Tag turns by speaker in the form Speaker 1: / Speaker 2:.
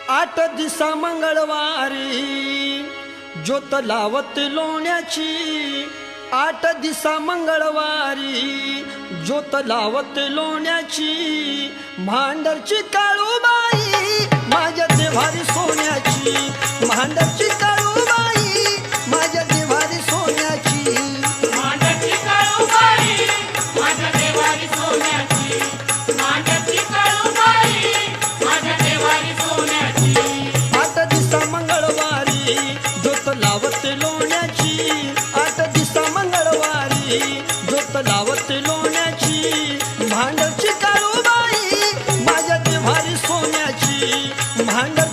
Speaker 1: 8 दिसा मंगळवारी ज्योत लावत लोण्याची 8 दिसा मंगळवारी ज्योत लावत लोण्याची भांडरची काळूबाई माझ्या देवारी सोन्याची भांडरची काळूबाई माझ्या देवारी सोन्याची
Speaker 2: मांडची काळूबाई माझ्या देवारी सोन्याची मांडची काळूबाई माझ्या देवारी सोन्याची
Speaker 1: 8 दिसा मंगळवारी ज्योत लावत लोण्याची 8 दिसा मंगळवारी ज्योत लावत लोण्याची भांडरची काळूबाई माझ्या देवारी सोन्याची भांडर